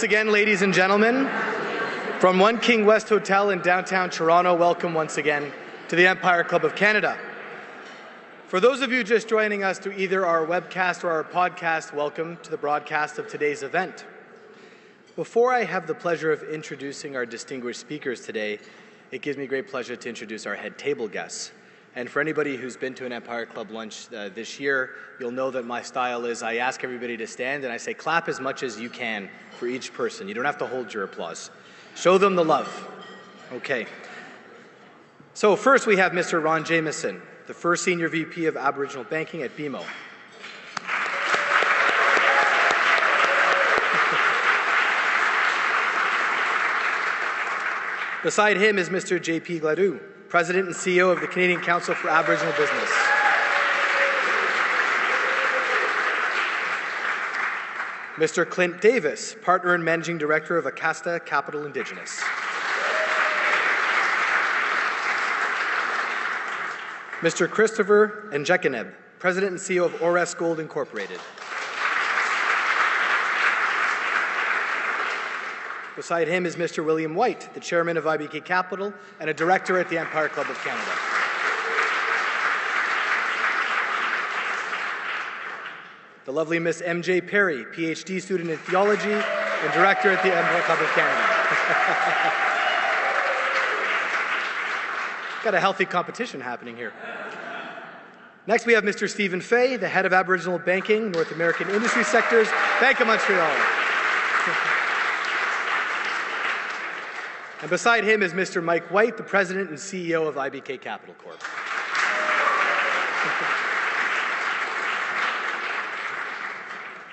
Once again, ladies and gentlemen, from One King West Hotel in downtown Toronto, welcome once again to the Empire Club of Canada. For those of you just joining us through either our webcast or our podcast, welcome to the broadcast of today's event. Before I have the pleasure of introducing our distinguished speakers today, it gives me great pleasure to introduce our head table guests. And for anybody who's been to an Empire Club lunch this year, you'll know that my style is I ask everybody to stand and I say clap as much as you can for each person. You don't have to hold your applause. Show them the love. Okay. So first we have Mr. Ron Jamieson, the first Senior VP of Aboriginal Banking at BMO. Beside him is Mr. JP Gladu, President and CEO of the Canadian Council for Aboriginal Business. Mr. Clint Davis, Partner and Managing Director of Acasta Capital Indigenous. Mr. Christopher Angeconeb, President and CEO of Ores Gold Incorporated. Beside him is Mr. William White, the Chairman of IBK Capital and a Director at the Empire Club of Canada. The lovely Miss MJ Perry, PhD student in Theology and Director at the Empire Club of Canada. Got a healthy competition happening here. Next we have Mr. Stephen Fay, the Head of Aboriginal Banking, North American Industry Sectors, Bank of Montreal. And beside him is Mr. Mike White, the President and CEO of IBK Capital Corp.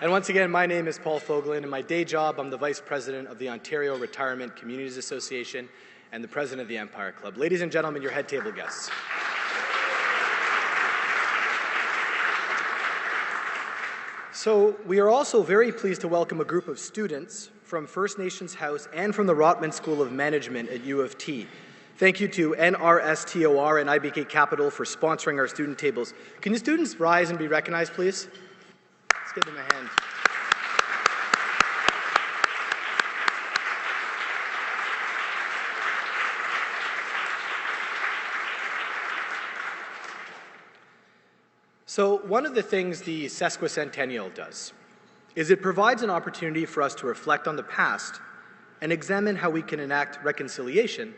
And once again, my name is Paul Fogelin. In my day job, I'm the Vice President of the Ontario Retirement Communities Association and the President of the Empire Club. Ladies and gentlemen, your head table guests. So we are also very pleased to welcome a group of students from First Nations House and from the Rotman School of Management at U of T. Thank you to NRSTOR and IBK Capital for sponsoring our student tables. Can the students rise and be recognized, please? Let's give them a hand. So one of the things the sesquicentennial does is it provides an opportunity for us to reflect on the past and examine how we can enact reconciliation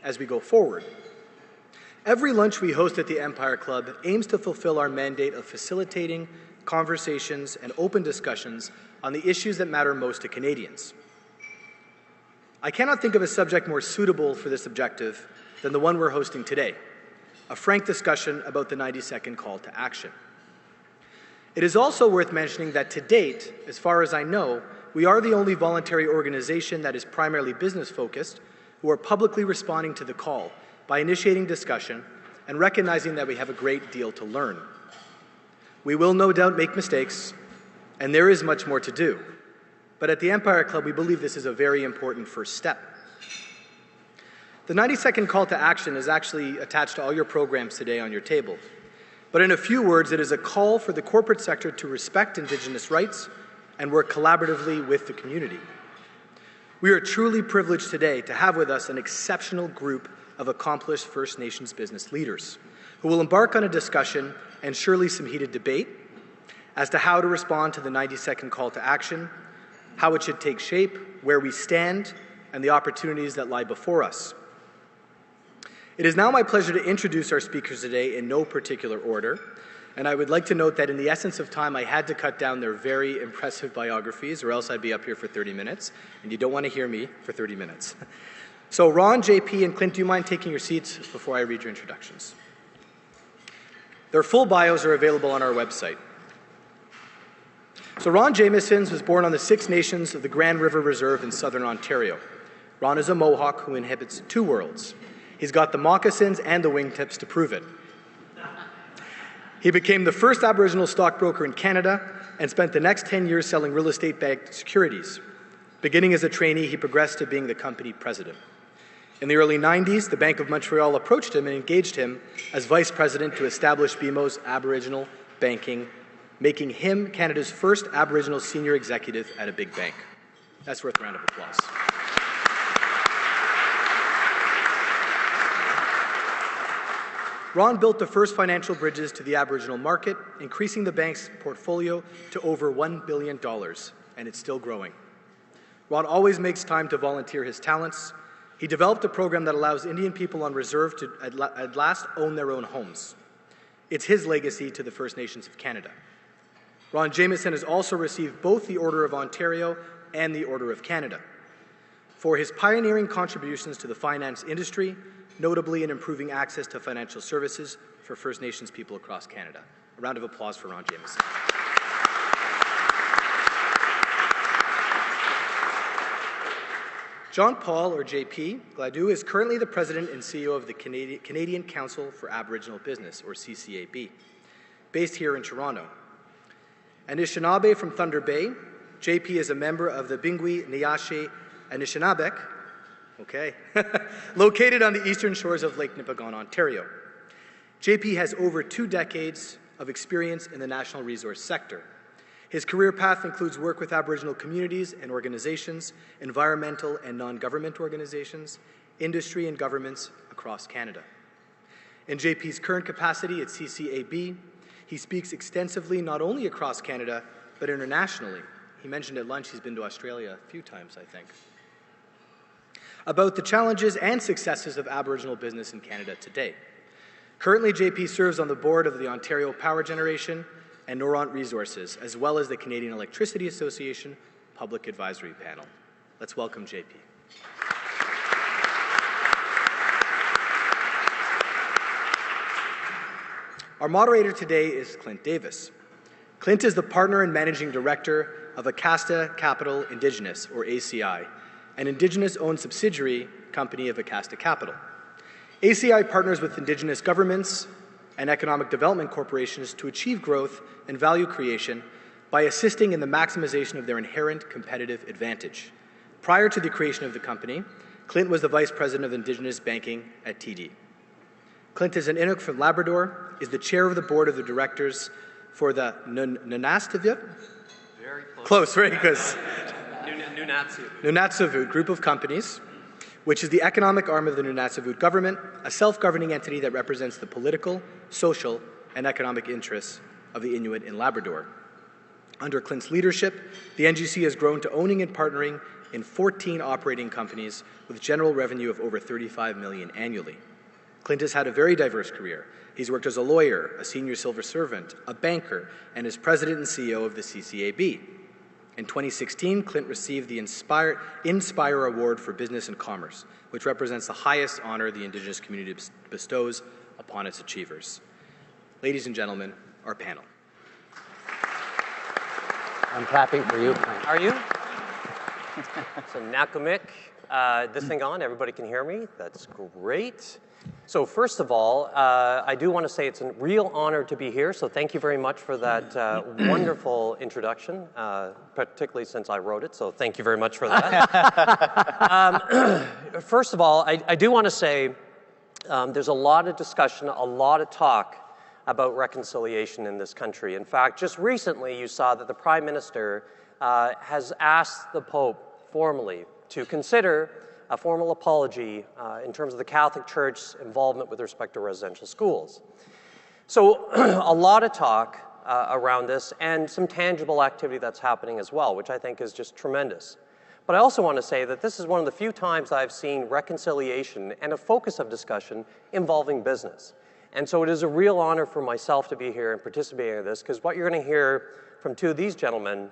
as we go forward. Every lunch we host at the Empire Club aims to fulfill our mandate of facilitating conversations and open discussions on the issues that matter most to Canadians. I cannot think of a subject more suitable for this objective than the one we're hosting today, a frank discussion about the 90-second call to action. It is also worth mentioning that to date, as far as I know, we are the only voluntary organization that is primarily business-focused who are publicly responding to the call by initiating discussion and recognizing that we have a great deal to learn. We will no doubt make mistakes, and there is much more to do. But at the Empire Club, we believe this is a very important first step. The 90-second call to action is actually attached to all your programs today on your table. But in a few words, it is a call for the corporate sector to respect Indigenous rights and work collaboratively with the community. We are truly privileged today to have with us an exceptional group of accomplished First Nations business leaders who will embark on a discussion and surely some heated debate as to how to respond to the 90-second call to action, how it should take shape, where we stand, and the opportunities that lie before us. It is now my pleasure to introduce our speakers today in no particular order, and I would like to note that in the essence of time, I had to cut down their very impressive biographies, or else I'd be up here for 30 minutes, and you don't want to hear me for 30 minutes. So Ron, JP, and Clint, do you mind taking your seats before I read your introductions? Their full bios are available on our website. So Ron Jamieson was born on the Six Nations of the Grand River Reserve in southern Ontario. Ron is a Mohawk who inhabits two worlds. He's got the moccasins and the wingtips to prove it. He became the first Aboriginal stockbroker in Canada and spent the next 10 years selling real estate-backed securities. Beginning as a trainee, he progressed to being the company president. In the early 90s, the Bank of Montreal approached him and engaged him as vice president to establish BMO's Aboriginal banking, making him Canada's first Aboriginal senior executive at a big bank. That's worth a round of applause. Ron built the first financial bridges to the Aboriginal market, increasing the bank's portfolio to over $1 billion, and it's still growing. Ron always makes time to volunteer his talents. He developed a program that allows Indian people on reserve to at last own their own homes. It's his legacy to the First Nations of Canada. Ron Jamieson has also received both the Order of Ontario and the Order of Canada for his pioneering contributions to the finance industry, notably in improving access to financial services for First Nations people across Canada. A round of applause for Ron Jamieson. John Paul, or JP Gladu, is currently the President and CEO of the Canadian Council for Aboriginal Business, or CCAB, based here in Toronto. Anishinaabe from Thunder Bay, JP is a member of the Bingui Niyashe Anishinaabeg, located on the eastern shores of Lake Nipigon, Ontario. JP has over 2 decades of experience in the national resource sector. His career path includes work with Aboriginal communities and organizations, environmental and non-government organizations, industry and governments across Canada. In JP's current capacity at CCAB, he speaks extensively not only across Canada, but internationally. He mentioned at lunch he's been to Australia a few times, I think, about the challenges and successes of Aboriginal business in Canada today. Currently, JP serves on the board of the Ontario Power Generation and Noront Resources, as well as the Canadian Electricity Association Public Advisory Panel. Let's welcome JP. Our moderator today is Clint Davis. Clint is the partner and managing director of Acasta Capital Indigenous, or ACI, an Indigenous-owned subsidiary company of Acasta Capital. ACI partners with Indigenous governments and economic development corporations to achieve growth and value creation by assisting in the maximization of their inherent competitive advantage. Prior to the creation of the company, Clint was the Vice President of Indigenous Banking at TD. Clint is an Inuk from Labrador, is the chair of the board of the directors for the Nunatsiavut? Very close. Close, right? Because Nunatsiavut group of companies, which is the economic arm of the Nunatsiavut government, a self-governing entity that represents the political, social, and economic interests of the Inuit in Labrador. Under Clint's leadership, the NGC has grown to owning and partnering in 14 operating companies with general revenue of over $35 million annually. Clint has had a very diverse career. He's worked as a lawyer, a senior civil servant, a banker, and is president and CEO of the CCAB. In 2016, Clint received the Inspire Award for Business and Commerce, which represents the highest honor the Indigenous community bestows upon its achievers. Ladies and gentlemen, our panel. I'm clapping for you, Clint. Are you? So Nakamik, this thing on, everybody can hear me? That's great. So first of all, I do want to say it's a real honor to be here, so thank you very much for that wonderful introduction, particularly since I wrote it, so thank you very much for that. First of all, I do want to say there's a lot of discussion, a lot of talk about reconciliation in this country. In fact, just recently you saw that the Prime Minister has asked the Pope formally to consider a formal apology in terms of the Catholic Church's involvement with respect to residential schools. So a lot of talk around this and some tangible activity that's happening as well, which I think is just tremendous. But I also want to say that this is one of the few times I've seen reconciliation and a focus of discussion involving business. And so it is a real honor for myself to be here and participating in this, because what you're going to hear from two of these gentlemen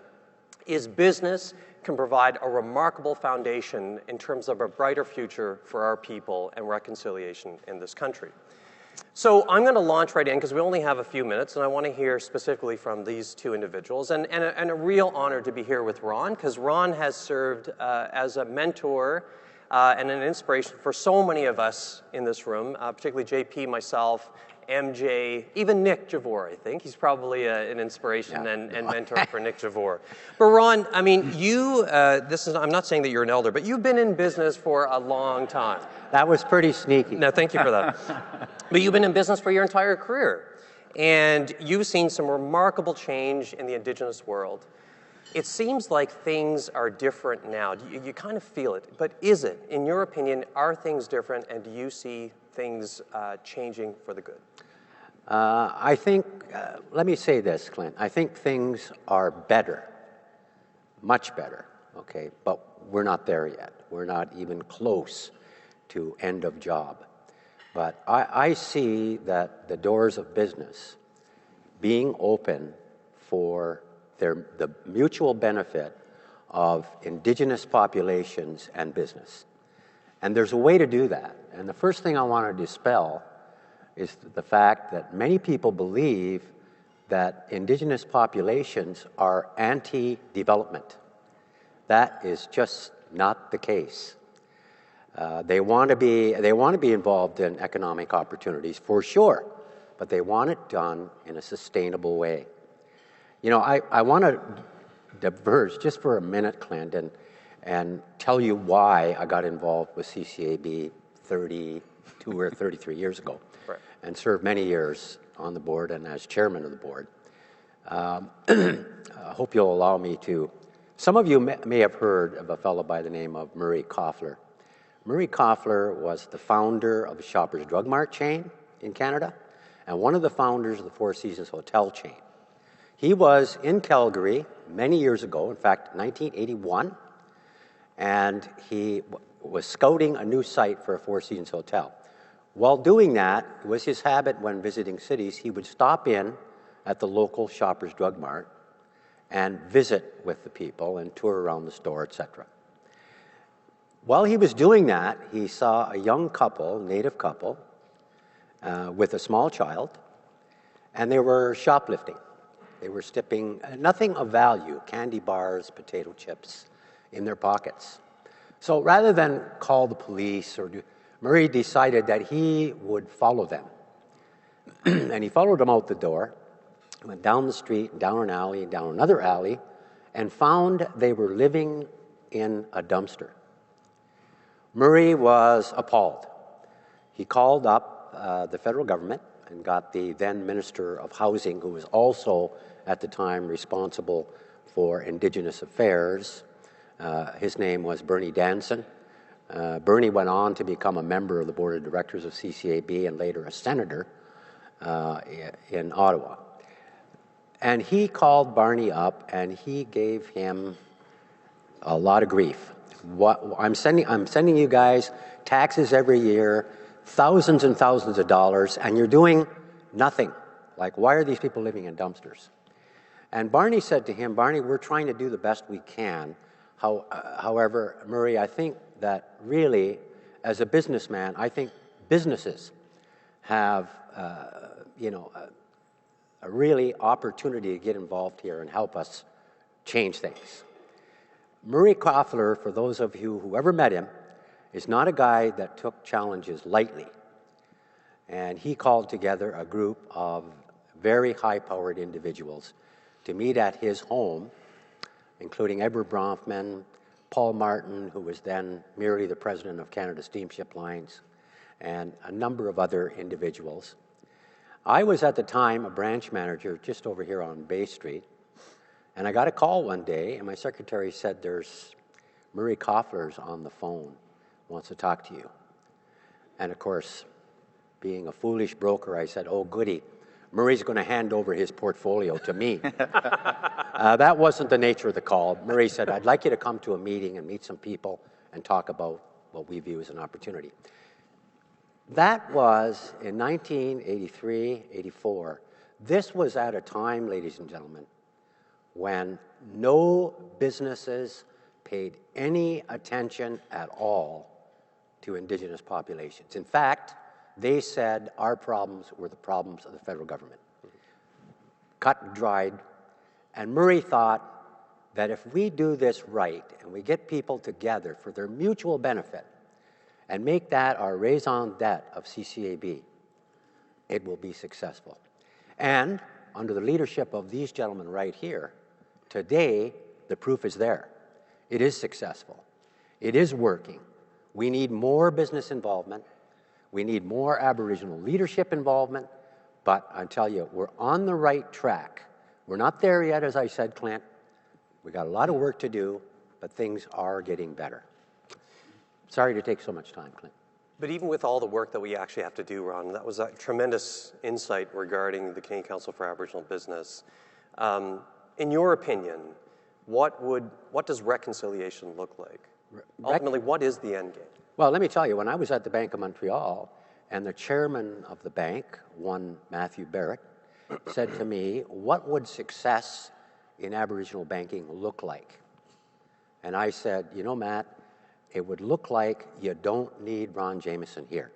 is business can provide a remarkable foundation in terms of a brighter future for our people and reconciliation in this country. So I'm going to launch right in because we only have a few minutes, and I want to hear specifically from these two individuals. And a real honor to be here with Ron, because Ron has served as a mentor and an inspiration for so many of us in this room, particularly JP, myself, MJ, even Nick Javor, I think. He's probably an inspiration and mentor for Nick Javor. But Ron, I mean, you, I'm not saying that you're an elder, but you've been in business for a long time. That was pretty sneaky. No, thank you for that. But you've been in business for your entire career. And you've seen some remarkable change in the Indigenous world. It seems like things are different now. You kind of feel it, but is it? In your opinion, are things different, and do you see things changing for the good? I think, let me say this, Clint. I think things are better, much better, okay? But we're not there yet. We're not even close to end of job. But I see that the doors of business being open for the mutual benefit of Indigenous populations and business. And there's a way to do that. And the first thing I want to dispel is the fact that many people believe that Indigenous populations are anti-development. That is just not the case. They want to be involved in economic opportunities for sure, but they want it done in a sustainable way. You know, I want to diverge just for a minute, Clint, and tell you why I got involved with CCAB 32 or 33 years ago, right, and served many years on the board and as chairman of the board. I hope you'll allow me to. Some of you may have heard of a fellow by the name of Murray Koffler. Murray Koffler was the founder of the Shoppers Drug Mart chain in Canada and one of the founders of the Four Seasons Hotel chain. He was in Calgary many years ago, in fact, 1981, and he was scouting a new site for a Four Seasons hotel. While doing that, it was his habit when visiting cities, he would stop in at the local Shoppers Drug Mart and visit with the people and tour around the store, etc. While he was doing that, he saw a young couple, native couple, with a small child, and they were shoplifting. They were slipping nothing of value, candy bars, potato chips, in their pockets. So rather than call the police, Murray decided that he would follow them. And he followed them out the door, went down the street, down an alley, down another alley, and found they were living in a dumpster. Murray was appalled. He called up the federal government and got the then Minister of Housing, who was also at the time responsible for Indigenous affairs. His name was Bernie Danson. Bernie went on to become a member of the board of directors of CCAB and later a senator in Ottawa. And he called Barney up and he gave him a lot of grief. I'm sending you guys taxes every year, thousands and thousands of dollars, and you're doing nothing. Like, why are these people living in dumpsters? And Barney said to him, Barney, we're trying to do the best we can. However, Murray, I think that really, as a businessman, I think businesses have, a really opportunity to get involved here and help us change things. Murray Koffler, for those of you who ever met him, is not a guy that took challenges lightly. And he called together a group of very high-powered individuals to meet at his home, including Edward Bronfman, Paul Martin, who was then merely the president of Canada Steamship Lines, and a number of other individuals. I was at the time a branch manager just over here on Bay Street, and I got a call one day, and my secretary said, there's Murray Koffler's on the phone, wants to talk to you. And of course, being a foolish broker, I said, oh, goody, Murray's going to hand over his portfolio to me. That wasn't the nature of the call. Murray said, I'd like you to come to a meeting and meet some people and talk about what we view as an opportunity. That was in 1983, 84. This was at a time, ladies and gentlemen, when no businesses paid any attention at all to Indigenous populations. In fact, they said our problems were the problems of the federal government. Cut and dried. And Murray thought that if we do this right and we get people together for their mutual benefit and make that our raison d'etre of CCAB, it will be successful. And under the leadership of these gentlemen right here, today, the proof is there. It is successful. It is working. We need more business involvement. We need more Aboriginal leadership involvement. But I tell you, we're on the right track. We're not there yet, as I said, Clint. We got a lot of work to do, but things are getting better. Sorry to take so much time, Clint. But even with all the work that we actually have to do, Ron, that was a tremendous insight regarding the Canadian Council for Aboriginal Business. In your opinion, what does reconciliation look like? Ultimately, what is the end game? Well, let me tell you, when I was at the Bank of Montreal, and the chairman of the bank, one Matthew Barrett, said to me, what would success in Aboriginal banking look like? And I said, you know, Matt, it would look like you don't need Ron Jamieson here.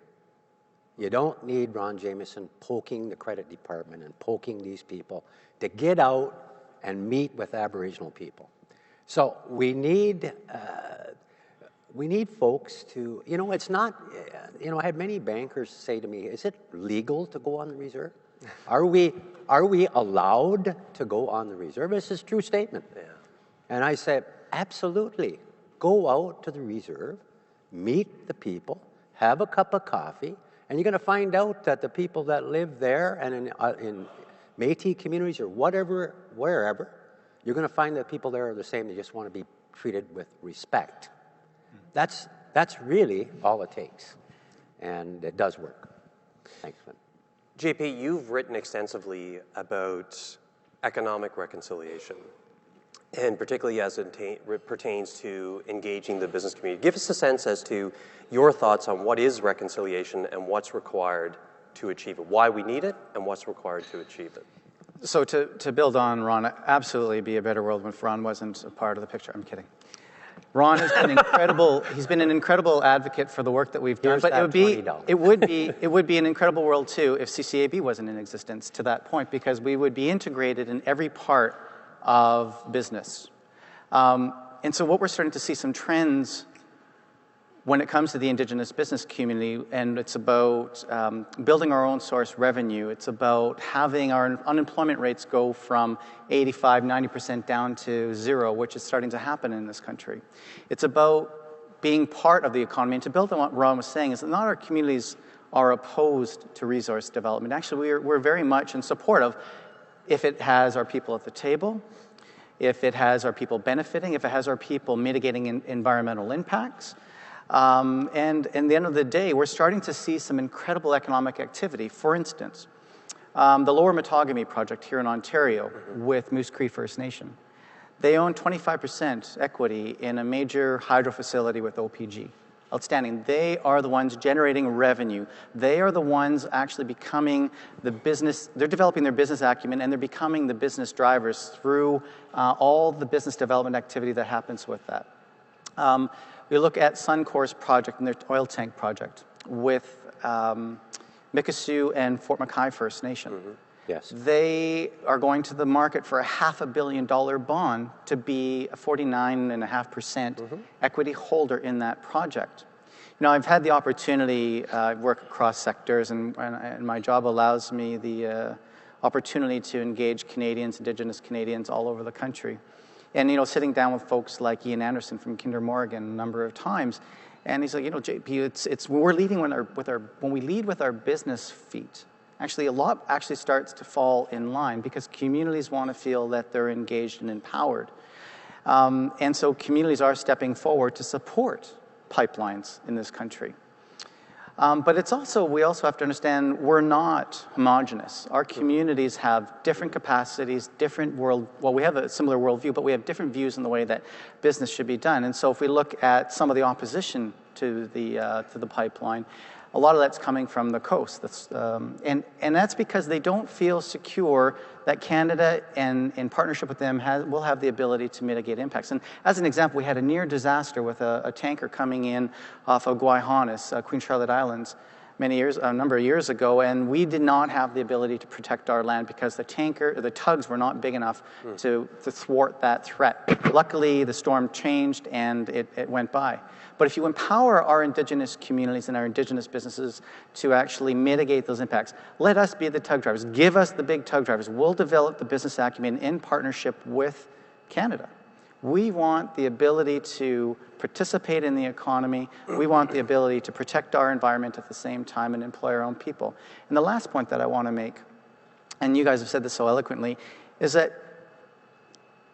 You don't need Ron Jamieson poking the credit department and poking these people to get out and meet with Aboriginal people. So we need folks to, you know, it's not, you know, I had many bankers say to me, is it legal to go on the reserve? Are we allowed to go on the reserve? This is a true statement. Yeah. And I said, absolutely. Go out to the reserve, meet the people, have a cup of coffee, and you're going to find out that the people that live there and in Métis communities or whatever, wherever, you're going to find that people there are the same. They just want to be treated with respect. That's really all it takes, and it does work. Thanks, Clint. JP, you've written extensively about economic reconciliation, and particularly as it pertains to engaging the business community. Give us a sense as to your thoughts on what is reconciliation and what's required to achieve it, why we need it, and what's required to achieve it. So to build on Ron, absolutely be a better world if Ron wasn't a part of the picture. I'm kidding. Ron has been incredible. He's been an incredible advocate for the work that we've done. Here's but that it would be an incredible world too if CCAB wasn't in existence to that point, because we would be integrated in every part of business. And so what we're starting to see some trends when it comes to the Indigenous business community, and it's about building our own source revenue. It's about having our unemployment rates go from 85, 90% down to zero, which is starting to happen in this country. It's about being part of the economy. And to build on what Ron was saying, is that not our communities are opposed to resource development. Actually, we're very much in support of, if it has our people at the table, if it has our people benefiting, if it has our people mitigating environmental impacts. And at the end of the day, we're starting to see some incredible economic activity. For instance, the Lower Matagami project here in Ontario with Moose Cree First Nation. They own 25% equity in a major hydro facility with OPG. Outstanding. They are the ones generating revenue. They are the ones actually becoming the business, they're developing their business acumen, and they're becoming the business drivers through all the business development activity that happens with that. We look at Suncor's project and their oil tank project with Mikisew and Fort McKay First Nation. Mm-hmm. Yes. They are going to the market for a $500 million bond to be a 49.5% equity holder in that project. You know, I've had the opportunity, I work across sectors, and my job allows me the opportunity to engage Canadians, Indigenous Canadians all over the country. And, you know, sitting down with folks like Ian Anderson from Kinder Morgan a number of times, and he's like, you know, JP, it's we're leading when we lead with our business feet. Actually, a lot actually starts to fall in line because communities want to feel that they're engaged and empowered. And so communities are stepping forward to support pipelines in this country. But it's also, we also have to understand we're not homogenous. Our communities have different capacities, different well, we have a similar worldview, but we have different views in the way that business should be done. And so if we look at some of the opposition to the pipeline, a lot of that's coming from the coast. And that's because they don't feel secure that Canada, and in partnership with them, will have the ability to mitigate impacts. And as an example, we had a near disaster with a tanker coming in off of Guayhanas, Queen Charlotte Islands, a number of years ago, and we did not have the ability to protect our land because the tugs were not big enough to thwart that threat. Luckily, the storm changed and it went by. But if you empower our Indigenous communities and our Indigenous businesses to actually mitigate those impacts, let us be the tug drivers. Give us the big tug drivers. We'll develop the business acumen in partnership with Canada. We want the ability to participate in the economy. We want the ability to protect our environment at the same time and employ our own people. And the last point that I want to make, and you guys have said this so eloquently, is that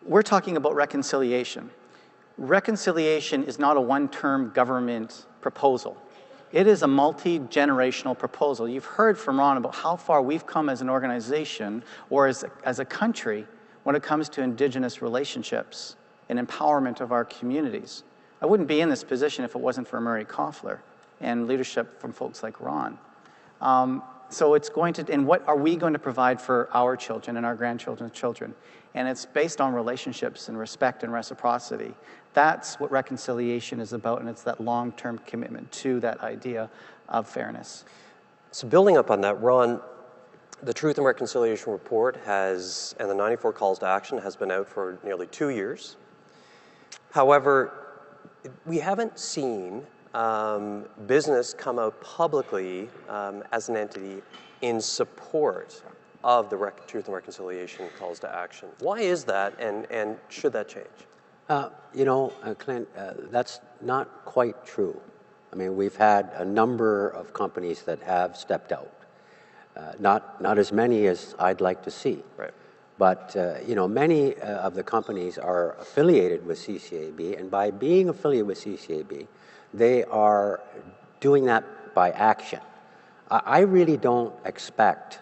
we're talking about reconciliation. Reconciliation is not a one-term government proposal. It is a multi-generational proposal. You've heard from Ron about how far we've come as an organization or as a country when it comes to Indigenous relationships and empowerment of our communities. I wouldn't be in this position if it wasn't for Murray Koffler and leadership from folks like Ron. So it's going to, and what are we going to provide for our children and our grandchildren's children? And it's based on relationships and respect and reciprocity. That's what reconciliation is about, and it's that long-term commitment to that idea of fairness. So building up on that, Ron, the Truth and Reconciliation Report has, and the 94 calls to action has been out for nearly 2 years. However, we haven't seen business come out publicly as an entity in support of the Truth and Reconciliation calls to action. Why is that, and should that change? Clint, that's not quite true. I mean, we've had a number of companies that have stepped out. Not as many as I'd like to see. Right. But, many of the companies are affiliated with CCAB, and by being affiliated with CCAB, they are doing that by action. I really don't expect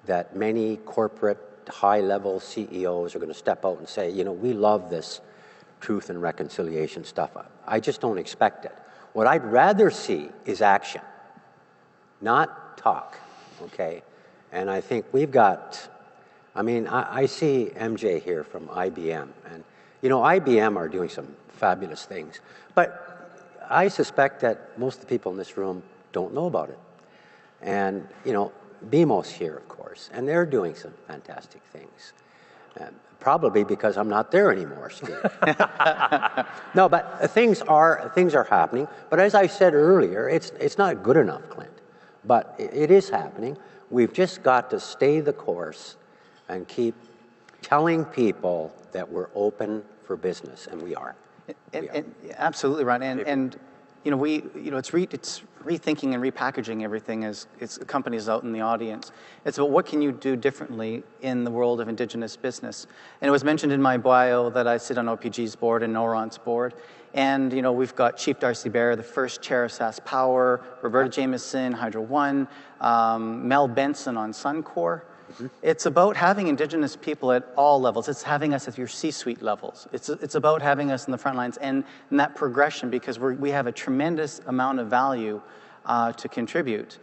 that many corporate high-level CEOs are going to step out and say, we love this truth and reconciliation stuff. I just don't expect it. What I'd rather see is action, not talk, okay? And I think we've got, I see MJ here from IBM, and, IBM are doing some fabulous things, but I suspect that most of the people in this room don't know about it. And, BMO's here, of course, and they're doing some fantastic things. Probably because I'm not there anymore, Steve. No, but things are happening. But as I said earlier, it's not good enough, Clint. But it is happening. We've just got to stay the course and keep telling people that we're open for business, and we are. Absolutely, Ron. And it's rethinking and repackaging everything as companies out in the audience. It's about what can you do differently in the world of Indigenous business. And it was mentioned in my bio that I sit on OPG's board and NORON's board. And, we've got Chief Darcy Bear, the first chair of SAS Power, Roberta Jamieson, Hydro One, Mel Benson on Suncor. Mm-hmm. It's about having Indigenous people at all levels. It's having us at your C-suite levels. It's about having us in the front lines and that progression, because we have a tremendous amount of value to contribute.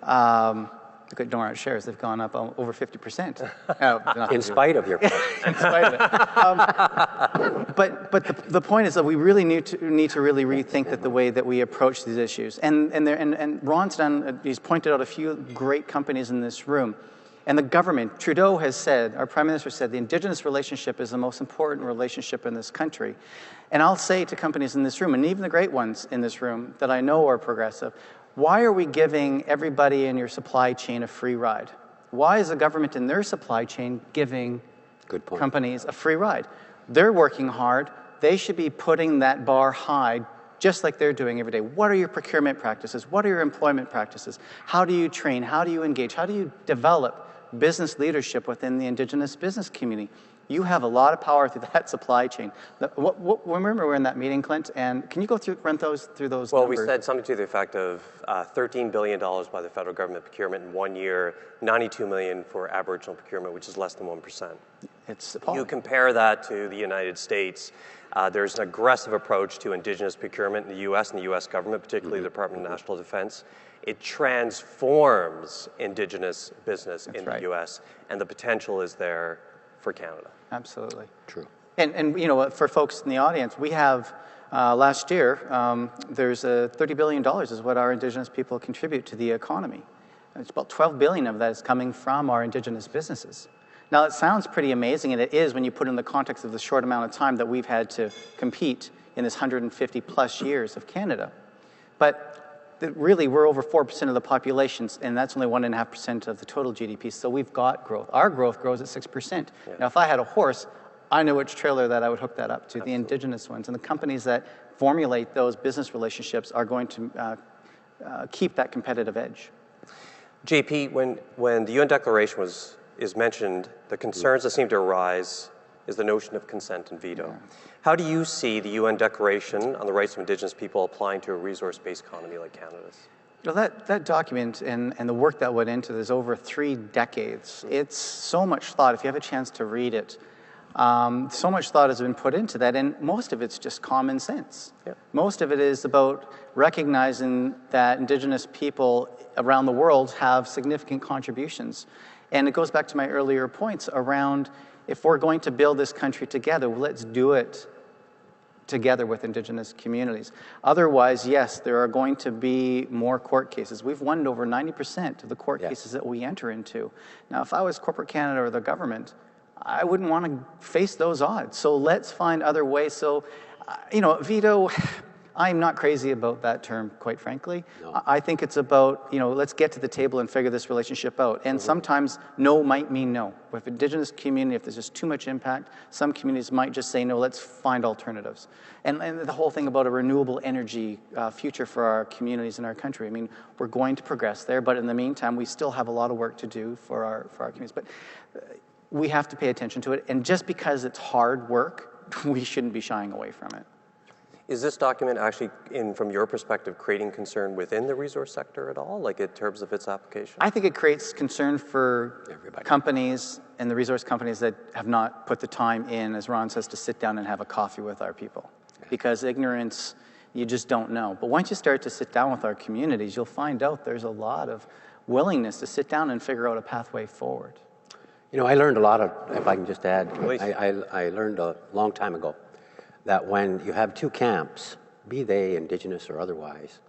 Look at Noront shares; they've gone up over 50%. In spite of your in spite of it. But the point is that we really need to really rethink the way that we approach these issues. And Ron's he's pointed out a few great companies in this room. And the government, Trudeau has said, our Prime Minister said, the Indigenous relationship is the most important relationship in this country. And I'll say to companies in this room, and even the great ones in this room that I know are progressive, why are we giving everybody in your supply chain a free ride? Why is the government in their supply chain giving companies a free ride? They're working hard. They should be putting that bar high, just like they're doing every day. What are your procurement practices? What are your employment practices? How do you train? How do you engage? How do you develop business leadership within the Indigenous business community? You have a lot of power through that supply chain. Remember, we're in that meeting, Clint, and can you run through those Well, numbers? we said something to the effect of $13 billion by the federal government procurement in 1 year, $92 million for Aboriginal procurement, which is less than 1%. It's appalling. You compare that to the United States, there's an aggressive approach to Indigenous procurement in the U.S. and the U.S. government, particularly the Department of National Defense. It transforms Indigenous business in the U.S., and the potential is there for Canada. Absolutely. True. And for folks in the audience, we have, last year, there's $30 billion is what our Indigenous people contribute to the economy. And it's about $12 billion of that is coming from our Indigenous businesses. Now, it sounds pretty amazing, and it is when you put it in the context of the short amount of time that we've had to compete in this 150 plus years of Canada. But really, we're over 4% of the population, and that's only 1.5% of the total GDP, so we've got growth. Our growth grows at 6%. Yeah. Now, if I had a horse, I know which trailer that I would hook that up to, the Indigenous ones. And the companies that formulate those business relationships are going to keep that competitive edge. JP, when the UN Declaration is mentioned, the concerns that seem to arise is the notion of consent and veto. How do you see the UN Declaration on the Rights of Indigenous People applying to a resource-based economy like Canada's? Well, that document and the work that went into this over 3 decades, it's so much thought. If you have a chance to read it, so much thought has been put into that, and most of it's just common sense. Yeah. Most of it is about recognizing that Indigenous people around the world have significant contributions. And it goes back to my earlier points around, if we're going to build this country together, let's do it together with Indigenous communities. Otherwise, yes, there are going to be more court cases. We've won over 90% of the court cases that we enter into. Now, if I was corporate Canada or the government, I wouldn't want to face those odds. So let's find other ways. So, veto, I'm not crazy about that term, quite frankly. No. I think it's about, let's get to the table and figure this relationship out. And sometimes no might mean no. With Indigenous community, if there's just too much impact, some communities might just say, no, let's find alternatives. And the whole thing about a renewable energy future for our communities in our country. I mean, we're going to progress there, but in the meantime, we still have a lot of work to do for our communities. But we have to pay attention to it. And just because it's hard work, we shouldn't be shying away from it. Is this document actually, from your perspective, creating concern within the resource sector at all, like in terms of its application? I think it creates concern for companies and the resource companies that have not put the time in, as Ron says, to sit down and have a coffee with our people. Because ignorance, you just don't know. But once you start to sit down with our communities, you'll find out there's a lot of willingness to sit down and figure out a pathway forward. I learned a lot of, if I can just add, I learned a long time ago that when you have 2 camps, be they Indigenous or otherwise,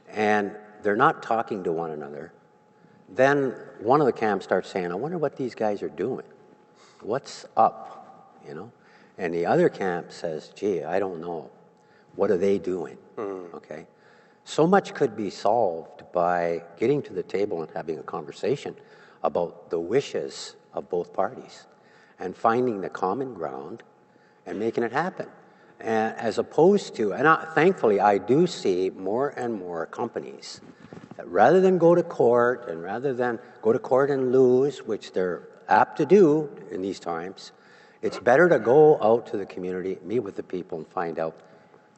and they're not talking to one another, then one of the camps starts saying, I wonder what these guys are doing. What's up, And the other camp says, gee, I don't know. What are they doing? Okay? So much could be solved by getting to the table and having a conversation about the wishes of both parties and finding the common ground and making it happen. And as opposed to, thankfully, I do see more and more companies that rather than go to court and rather than go to court and lose, which they're apt to do in these times, it's better to go out to the community, meet with the people, and find out,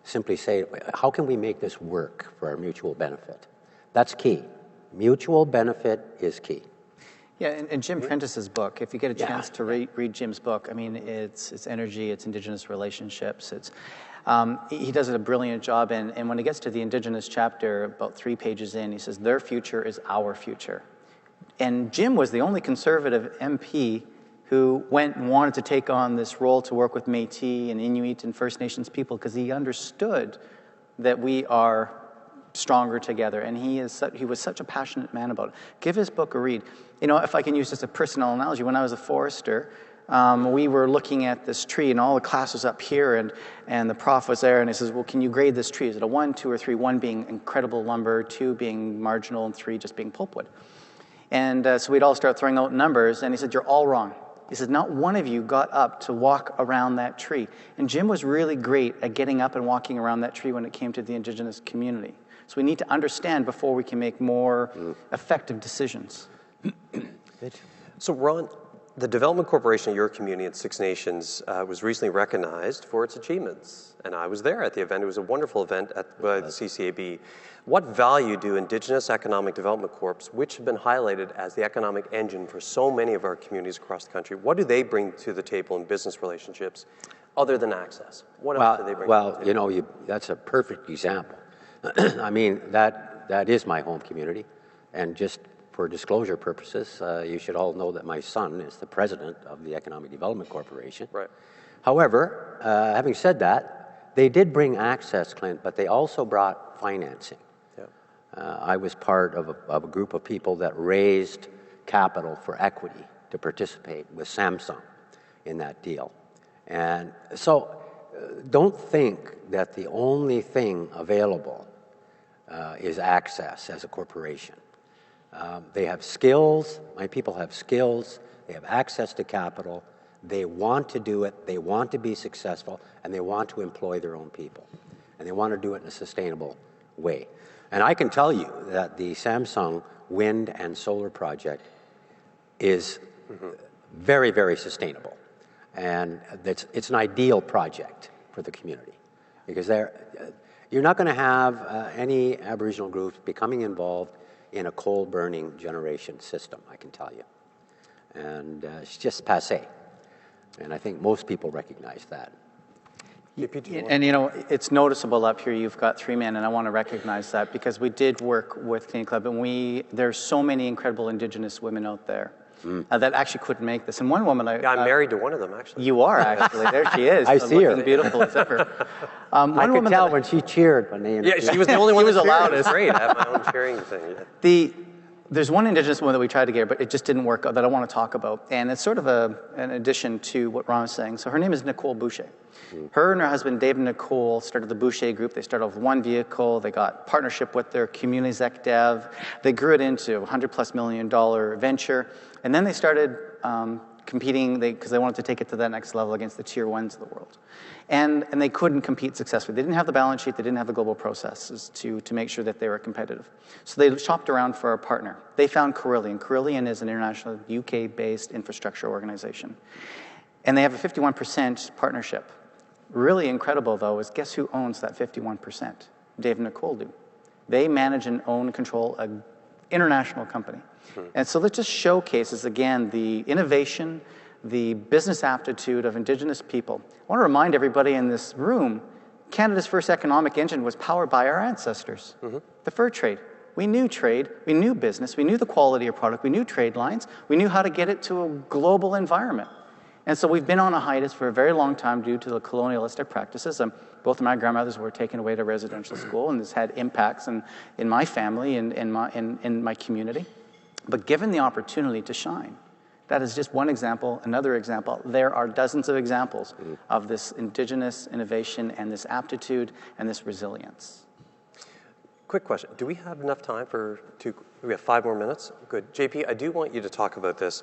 simply say, how can we make this work for our mutual benefit? That's key. Mutual benefit is key. Yeah, and Jim Prentice's book, if you get a chance to read Jim's book, I mean, it's energy, it's Indigenous relationships, he does a brilliant job, and when he gets to the Indigenous chapter, about 3 pages in, he says, their future is our future. And Jim was the only conservative MP who went and wanted to take on this role to work with Métis and Inuit and First Nations people, because he understood that we are stronger together, and he was such a passionate man about it. Give his book a read. If I can use just a personal analogy, when I was a forester, we were looking at this tree, and all the class was up here, and the prof was there, and he says, well, can you grade this tree? Is it a 1, 2, or 3? 1 being incredible lumber, 2 being marginal, and 3 just being pulpwood. And so we'd all start throwing out numbers, and he said, you're all wrong. He said, not one of you got up to walk around that tree. And Jim was really great at getting up and walking around that tree when it came to the Indigenous community. So we need to understand before we can make more effective decisions. So Ron, the Development Corporation of your community at Six Nations was recently recognized for its achievements. And I was there at the event. It was a wonderful event by the CCAB. What value do Indigenous Economic Development Corps, which have been highlighted as the economic engine for so many of our communities across the country, what do they bring to the table in business relationships other than access? What else do they bring to the table? That's a perfect example. I mean, that is my home community. And just for disclosure purposes, you should all know that my son is the president of the Economic Development Corporation. Right. However, having said that, they did bring access, Clint, but they also brought financing. Yeah. I was part of a group of people that raised capital for equity to participate with Samsung in that deal. And so don't think that the only thing available is access as a corporation. They have skills, my people have skills, they have access to capital, they want to do it, they want to be successful, and they want to employ their own people. And they want to do it in a sustainable way. And I can tell you that the Samsung wind and solar project is very, very sustainable. And it's an ideal project for the community, because you're not going to have any Aboriginal groups becoming involved in a coal-burning generation system, I can tell you. And it's just passé. And I think most people recognize that. And you know, it's noticeable up here, you've got 3 men, and I want to recognize that because we did work with Canadian Club, and there's so many incredible Indigenous women out there that actually couldn't make this. And one woman, I'm married to one of them, actually. You are, actually. There she is. I see her. Beautiful as ever. I could tell when she cheered. Yeah, she was the only one She was that the cheered. loudest. It was great. I have my own cheering thing. There's one Indigenous woman that we tried to get, but it just didn't work out, that I want to talk about. And it's sort of an addition to what Ron was saying. So her name is Nicole Boucher. Her and her husband, Dave and Nicole, started the Boucher Group. They started off with one vehicle. They got partnership with their community exec dev. They grew it into a $100+ million venture. And then they started competing because they wanted to take it to that next level against the tier ones of the world. And they couldn't compete successfully. They didn't have the balance sheet. They didn't have the global processes to make sure that they were competitive. So they shopped around for a partner. They found Carillion. Carillion is an international UK-based infrastructure organization. And they have a 51% partnership. Really incredible, though, is guess who owns that 51%? Dave and Nicole do. They manage and own and control an international company. And so that just showcases, again, the innovation, the business aptitude of Indigenous people. I want to remind everybody in this room, Canada's first economic engine was powered by our ancestors, the fur trade. We knew trade, we knew business, we knew the quality of product, we knew trade lines, we knew how to get it to a global environment. And so we've been on a hiatus for a very long time due to the colonialistic practices. Both of my grandmothers were taken away to residential school, and this had impacts in my family and in my community. But given the opportunity to shine, that is just one example. Another example, there are dozens of examples of this Indigenous innovation and this aptitude and this resilience. Quick question. Do we have enough time we have 5 more minutes? Good. JP, I do want you to talk about this.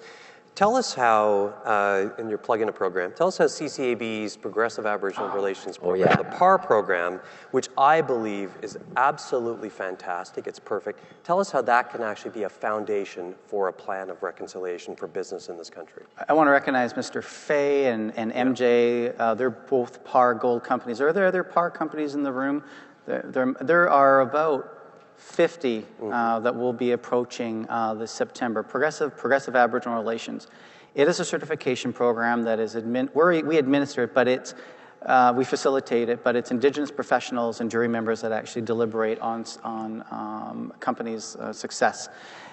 Tell us how, in your plug-in a program, tell us how CCAB's Progressive Aboriginal Relations program, the PAR program, which I believe is absolutely fantastic, it's perfect. Tell us how that can actually be a foundation for a plan of reconciliation for business in this country. I want to recognize Mr. Fay and MJ. They're both PAR Gold companies. Are there other PAR companies in the room? There are about 50 that will be approaching this September. Progressive Aboriginal Relations. It is a certification program that is we administer it, but we facilitate it. But it's Indigenous professionals and jury members that actually deliberate on companies' success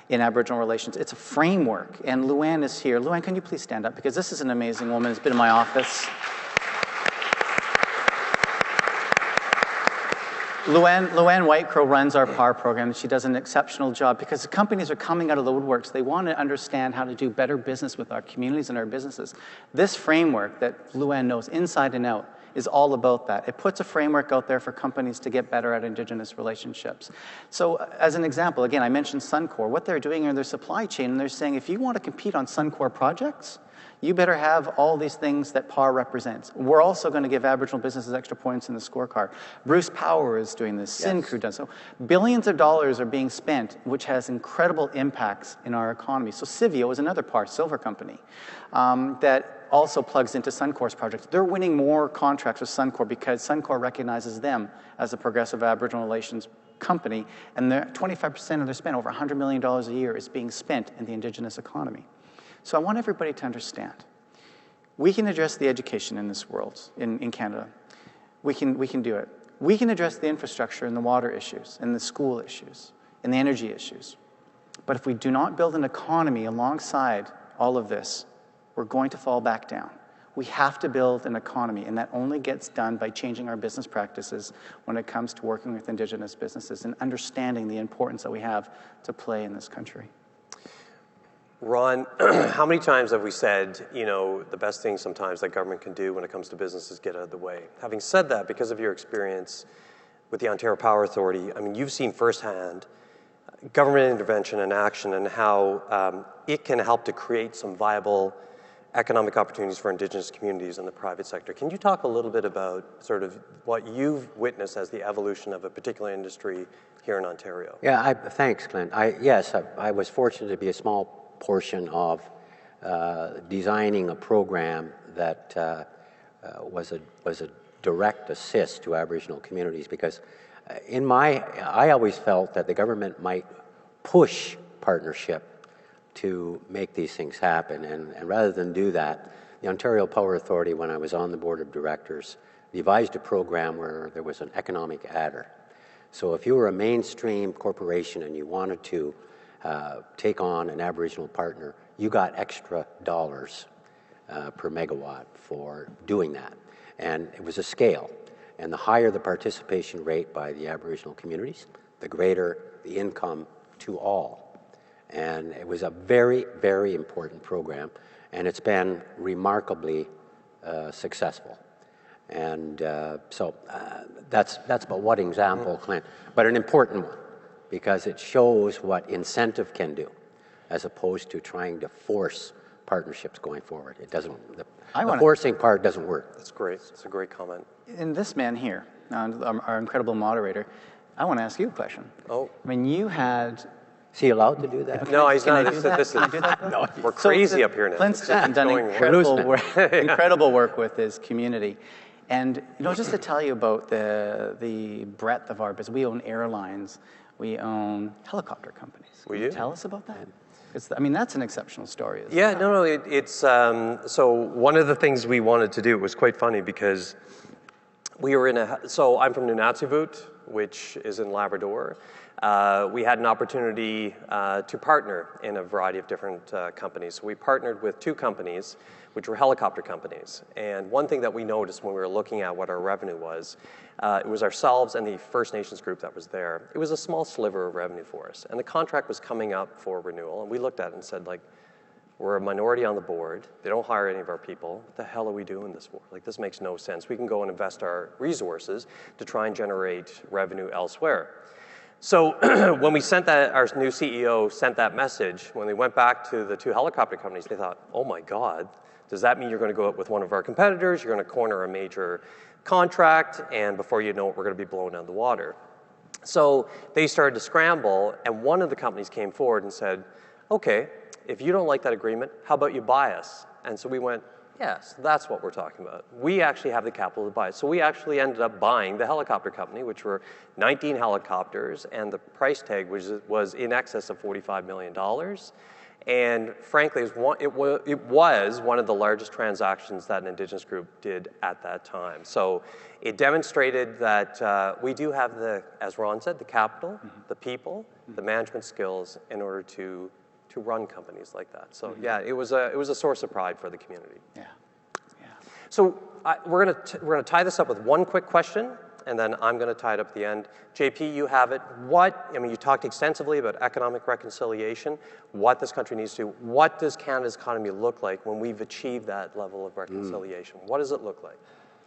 in Aboriginal relations. It's a framework, and Luann is here. Luann, can you please stand up, because this is an amazing woman. It's been in my office. Luann Whitecrow runs our PAR program. She does an exceptional job because the companies are coming out of the woodworks. They want to understand how to do better business with our communities and our businesses. This framework that Luann knows inside and out is all about that. It puts a framework out there for companies to get better at Indigenous relationships. So as an example, again, I mentioned Suncor. What they're doing in their supply chain, and they're saying, if you want to compete on Suncor projects, you better have all these things that PAR represents. We're also going to give Aboriginal businesses extra points in the scorecard. Bruce Power is doing this. Syncrude does. So billions of dollars are being spent, which has incredible impacts in our economy. So Civio is another PAR silver company that also plugs into Suncor's projects. They're winning more contracts with Suncor because Suncor recognizes them as a progressive Aboriginal relations company, and 25% of their spend, over $100 million a year, is being spent in the Indigenous economy. So I want everybody to understand, we can address the education in this world, in Canada. We can do it. We can address the infrastructure and the water issues, and the school issues, and the energy issues. But if we do not build an economy alongside all of this, we're going to fall back down. We have to build an economy, and that only gets done by changing our business practices when it comes to working with Indigenous businesses and understanding the importance that we have to play in this country. Ron, how many times have we said, the best thing sometimes that government can do when it comes to business is get out of the way? Having said that, because of your experience with the Ontario Power Authority, you've seen firsthand government intervention and action and how it can help to create some viable economic opportunities for Indigenous communities in the private sector. Can you talk a little bit about sort of what you've witnessed as the evolution of a particular industry here in Ontario? Yeah, thanks, Clint. I was fortunate to be a small portion of designing a program that was a direct assist to Aboriginal communities, because I always felt that the government might push partnership to make these things happen, and rather than do that, the Ontario Power Authority, when I was on the board of directors, devised a program where there was an economic adder. So if you were a mainstream corporation and you wanted to take on an Aboriginal partner, you got extra dollars per megawatt for doing that. And it was a scale. And the higher the participation rate by the Aboriginal communities, the greater the income to all. And it was a very, very important program, and it's been remarkably successful. And so that's but one example, Clint, but an important one, because it shows what incentive can do, as opposed to trying to force partnerships going forward. It doesn't. The forcing part doesn't work. That's great. It's a great comment. And this man here, our incredible moderator, I want to ask you a question. Oh. I mean, you had... Is he allowed to do that? No, he's not. Can I do that? No, we're crazy up here now. Clint's done incredible work with his community. And just to tell you about the breadth of our business, we own airlines, we own helicopter companies. We Can you do? tell us about that? That's an exceptional story. It's so one of the things we wanted to do, it was quite funny because we were so I'm from Nunatsiavut, which is in Labrador. We had an opportunity to partner in a variety of different companies. So we partnered with two companies, which were helicopter companies. And one thing that we noticed when we were looking at what our revenue was, it was ourselves and the First Nations group that was there. It was a small sliver of revenue for us. And the contract was coming up for renewal. And we looked at it and said, we're a minority on the board. They don't hire any of our people. What the hell are we doing this for? This makes no sense. We can go and invest our resources to try and generate revenue elsewhere. So when we sent that, our new CEO sent that message, when they went back to the two helicopter companies, they thought, oh my God, does that mean you're going to go up with one of our competitors? You're going to corner a major contract, and before you know it, we're going to be blown out of the water. So they started to scramble, and one of the companies came forward and said, okay, if you don't like that agreement, how about you buy us? And so we went, yes, that's what we're talking about. We actually have the capital to buy it. So we actually ended up buying the helicopter company, which were 19 helicopters, and the price tag was in excess of $45 million. And frankly, it was one of the largest transactions that an Indigenous group did at that time. So it demonstrated that we do have as Ron said, the capital, the people, the management skills in order to run companies like that. So yeah, it was a source of pride for the community. Yeah. So we're gonna tie this up with one quick question, and then I'm gonna tie it up at the end. JP, you have it. You talked extensively about economic reconciliation, what this country needs to do. What does Canada's economy look like when we've achieved that level of reconciliation? What does it look like?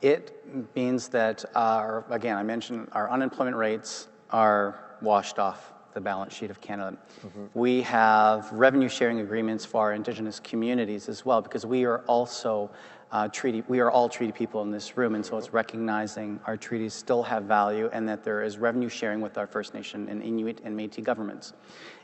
It means that again, I mentioned our unemployment rates are washed off the balance sheet of Canada. We have revenue sharing agreements for our Indigenous communities as well, because we are also we are all treaty people in this room, and so it's recognizing our treaties still have value and that there is revenue sharing with our First Nation and Inuit and Métis governments.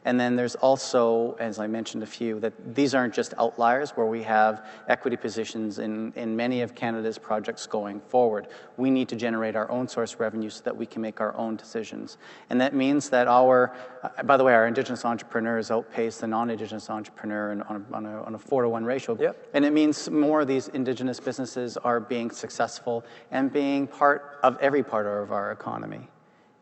And then there's also, as I mentioned a few, that these aren't just outliers where we have equity positions in many of Canada's projects going forward. We need to generate our own source revenue so that we can make our own decisions. And that means that by the way, our Indigenous entrepreneurs outpace the non-Indigenous entrepreneur on a 4-to-1 ratio. Yep. And it means more of these Indigenous businesses are being successful and being part of every part of our economy.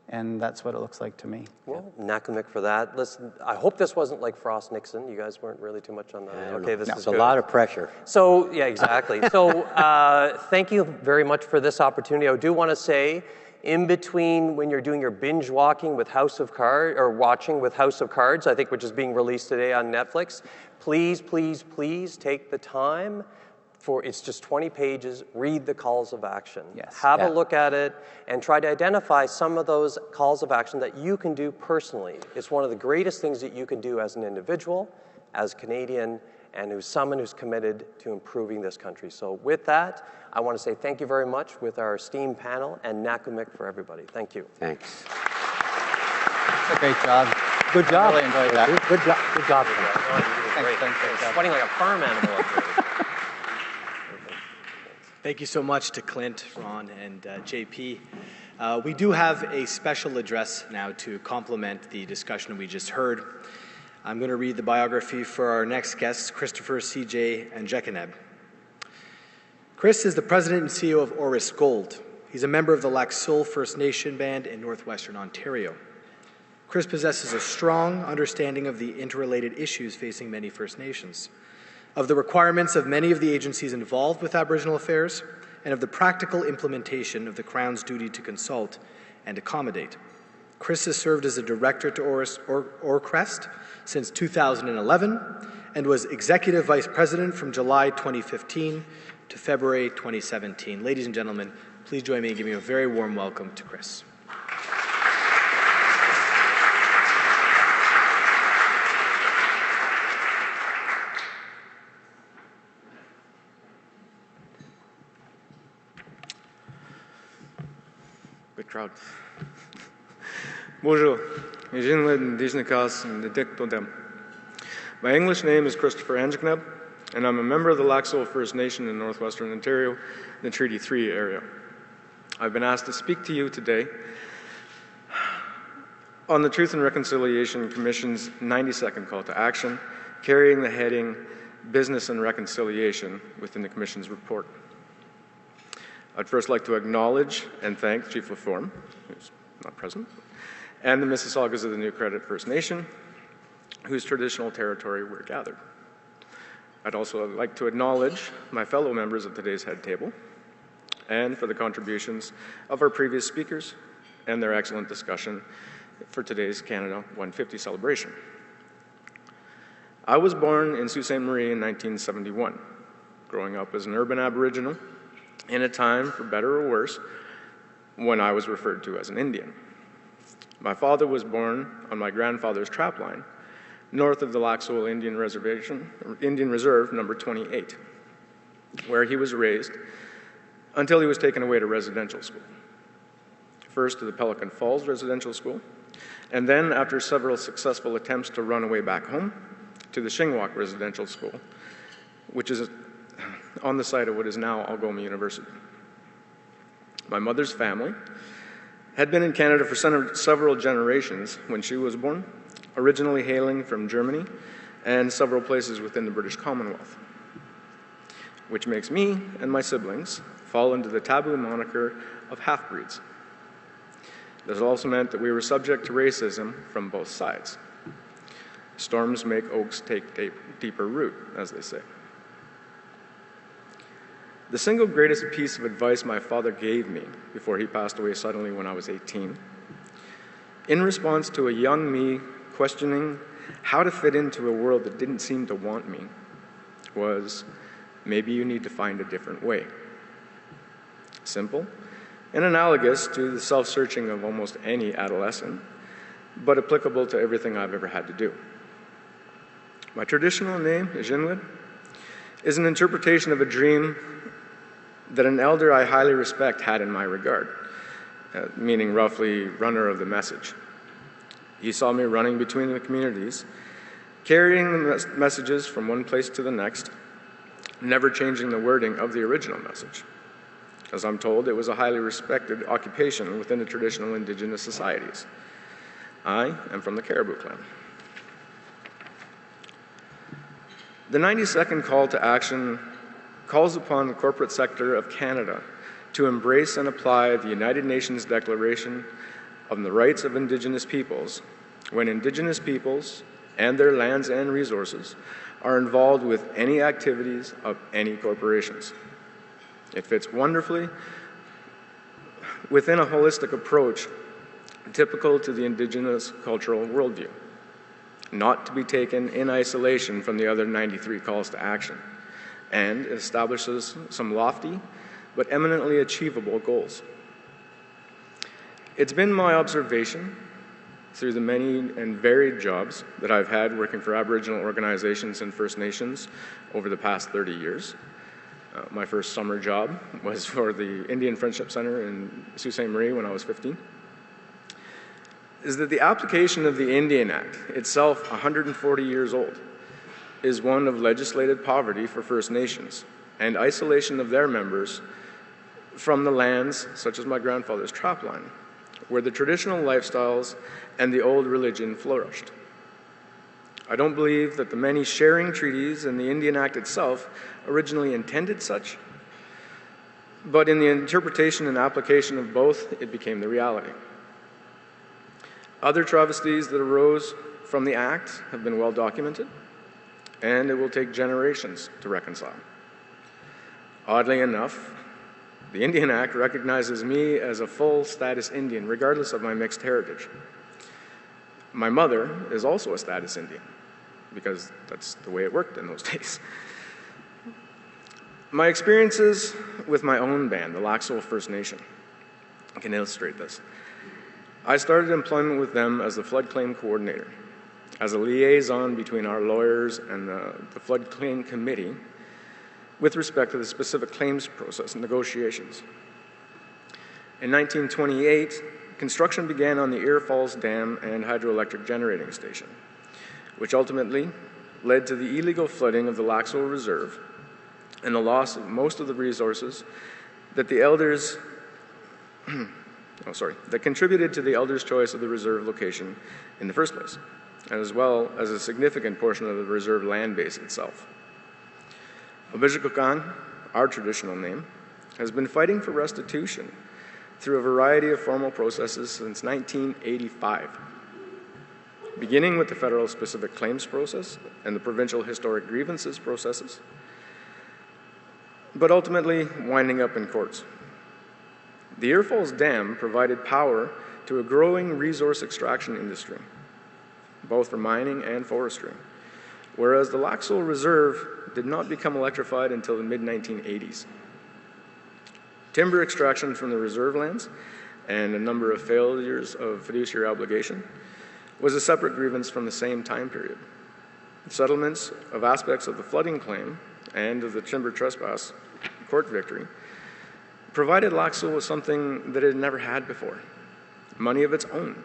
And that's what it looks like to me. Well, Acasta for that. Listen, I hope this wasn't like Frost Nixon. You guys weren't really too much on that. Okay, this is a lot of pressure. So, yeah, exactly. So, thank you very much for this opportunity. I do want to say, in between when you're doing your binge watching with House of Cards, or watching with House of Cards, I think, which is being released today on Netflix, please, please, please take the time. It's just 20 pages, read the calls of action. Yes. Have a look at it and try to identify some of those calls of action that you can do personally. It's one of the greatest things that you can do as an individual, as a Canadian, and as someone who's committed to improving this country. So with that, I want to say thank you very much with our esteemed panel, and Acasta for everybody. Thank you. Thanks. That's a great job. Good job. I really enjoyed that. Good job. Good job. Thanks. Thanks. Sweating like a farm animal up there. Thank you so much to Clint, Ron, and JP. We do have a special address now to complement the discussion we just heard. I'm going to read the biography for our next guest, Christopher C.J. Angeconeb. Chris is the president and CEO of Oris Gold. He's a member of the Lac Seul First Nation Band in northwestern Ontario. Chris possesses a strong understanding of the interrelated issues facing many First Nations, of the requirements of many of the agencies involved with Aboriginal affairs, and of the practical implementation of the Crown's duty to consult and accommodate. Chris has served as a director to Orcrest since 2011 and was executive vice president from July 2015 to February 2017. Ladies and gentlemen, please join me in giving a very warm welcome to Chris. Good crowd. Bonjour, Indigenous and the My English name is Christopher Angeconeb, and I'm a member of the Lac Seul First Nation in northwestern Ontario, in the Treaty 3 area. I've been asked to speak to you today on the Truth and Reconciliation Commission's 90-second call to action, carrying the heading Business and Reconciliation within the Commission's report. I'd first like to acknowledge and thank Chief Laforme, who's not present, and the Mississaugas of the New Credit First Nation, whose traditional territory we're gathered. I'd also like to acknowledge my fellow members of today's head table, and for the contributions of our previous speakers and their excellent discussion for today's Canada 150 celebration. I was born in Sault Ste. Marie in 1971, growing up as an urban Aboriginal in a time, for better or worse, when I was referred to as an Indian. My father was born on my grandfather's trapline, north of the Lac Seul Indian Reservation, Indian Reserve number 28, where he was raised until he was taken away to residential school. First to the Pelican Falls Residential School, and then after several successful attempts to run away back home, to the Shingwalk Residential School, which is on the site of what is now Algoma University. My mother's family had been in Canada for several generations when she was born, originally hailing from Germany and several places within the British Commonwealth, which makes me and my siblings fall into the taboo moniker of half-breeds. This also meant that we were subject to racism from both sides. Storms make oaks take deeper root, as they say. The single greatest piece of advice my father gave me before he passed away suddenly when I was 18, in response to a young me questioning how to fit into a world that didn't seem to want me, was, maybe you need to find a different way. Simple and analogous to the self-searching of almost any adolescent, but applicable to everything I've ever had to do. My traditional name, Jinwid, is an interpretation of a dream that an elder I highly respect had in my regard, meaning roughly runner of the message. He saw me running between the communities, carrying the messages from one place to the next, never changing the wording of the original message. As I'm told, it was a highly respected occupation within the traditional Indigenous societies. I am from the Caribou clan. The 90-second call to action calls upon the corporate sector of Canada to embrace and apply the United Nations Declaration on the Rights of Indigenous Peoples when Indigenous peoples and their lands and resources are involved with any activities of any corporations. It fits wonderfully within a holistic approach typical to the Indigenous cultural worldview, not to be taken in isolation from the other 93 calls to action, and it establishes some lofty but eminently achievable goals. It's been my observation through the many and varied jobs that I've had working for Aboriginal organizations and First Nations over the past 30 years. My first summer job was for the Indian Friendship Center in Sault Ste. Marie when I was 15. Is that the application of the Indian Act, itself 140 years old, is one of legislated poverty for First Nations, and isolation of their members from the lands, such as my grandfather's trapline, where the traditional lifestyles and the old religion flourished. I don't believe that the many sharing treaties and the Indian Act itself originally intended such, but in the interpretation and application of both, it became the reality. Other travesties that arose from the Act have been well documented, and it will take generations to reconcile. Oddly enough, the Indian Act recognizes me as a full status Indian, regardless of my mixed heritage. My mother is also a status Indian, because that's the way it worked in those days. My experiences with my own band, the Lac Seul First Nation, can illustrate this. I started employment with them as the flood claim coordinator, as a liaison between our lawyers and the flood claim committee with respect to the specific claims process and negotiations. In 1928, construction began on the Ear Falls Dam and hydroelectric generating station, which ultimately led to the illegal flooding of the Lac Seul Reserve and the loss of most of the resources that the elders, that contributed to the elders' choice of the reserve location in the first place, as well as a significant portion of the reserve land base itself. Aboriginal, our traditional name, has been fighting for restitution through a variety of formal processes since 1985, beginning with the federal specific claims process and the provincial historic grievances processes, but ultimately winding up in courts. The Ear Falls Dam provided power to a growing resource extraction industry, both for mining and forestry, whereas the Lac Seul Reserve did not become electrified until the mid-1980s. Timber extraction from the reserve lands and a number of failures of fiduciary obligation was a separate grievance from the same time period. Settlements of aspects of the flooding claim and of the timber trespass court victory provided Lac Seul with something that it had never had before, money of its own,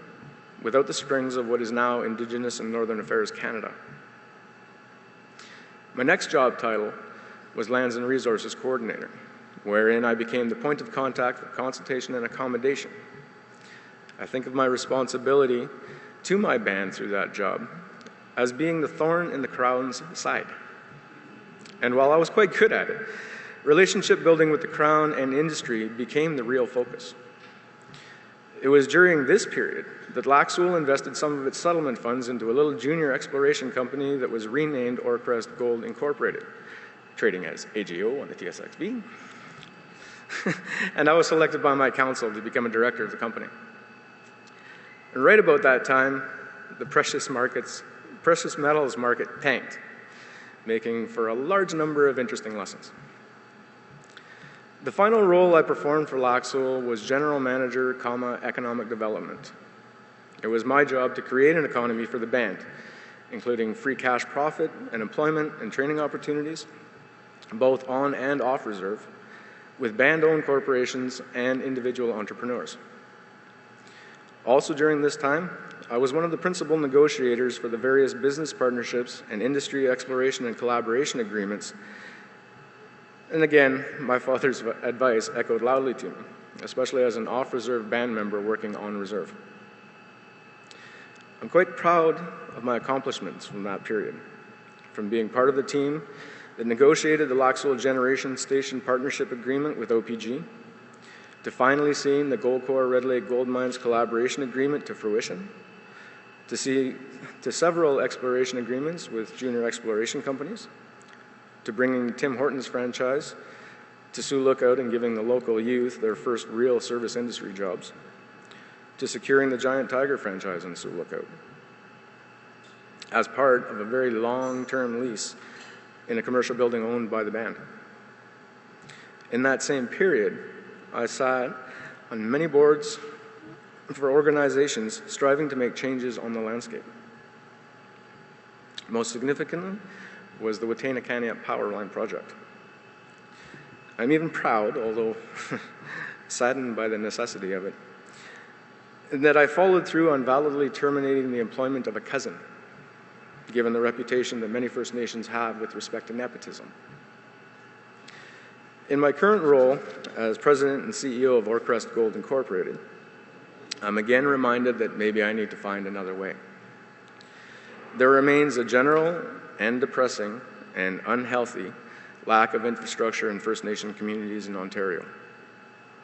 without the strings of what is now Indigenous and Northern Affairs Canada. My next job title was Lands and Resources Coordinator, wherein I became the point of contact for consultation and accommodation. I think of my responsibility to my band through that job as being the thorn in the Crown's side. And while I was quite good at it, relationship building with the Crown and industry became the real focus. It was during this period that Lac Seul invested some of its settlement funds into a little junior exploration company that was renamed Orcrest Gold Incorporated, trading as AGO on the TSXV. And I was selected by my council to become a director of the company. And right about that time, the precious metals market tanked, making for a large number of interesting lessons. The final role I performed for Lac Seul was General Manager, Economic Development. It was my job to create an economy for the band, including free cash profit and employment and training opportunities, both on and off reserve, with band-owned corporations and individual entrepreneurs. Also during this time, I was one of the principal negotiators for the various business partnerships and industry exploration and collaboration agreements. And again, my father's advice echoed loudly to me, especially as an off-reserve band member working on reserve. I'm quite proud of my accomplishments from that period, from being part of the team that negotiated the Lac Seul Generation Station Partnership Agreement with OPG, to finally seeing the Goldcorp Red Lake Gold Mines Collaboration Agreement to fruition, to several exploration agreements with junior exploration companies, to bringing Tim Hortons franchise to Sioux Lookout and giving the local youth their first real service industry jobs, to securing the Giant Tiger franchise in Sioux Lookout, as part of a very long-term lease in a commercial building owned by the band. In that same period, I sat on many boards for organizations striving to make changes on the landscape. Most significantly was the Wataynikaneyap Power Line project. I'm even proud, although saddened by the necessity of it, that I followed through on validly terminating the employment of a cousin, given the reputation that many First Nations have with respect to nepotism. In my current role as President and CEO of Orcrest Gold Incorporated, I'm again reminded that maybe I need to find another way. There remains a general and depressing and unhealthy lack of infrastructure in First Nation communities in Ontario.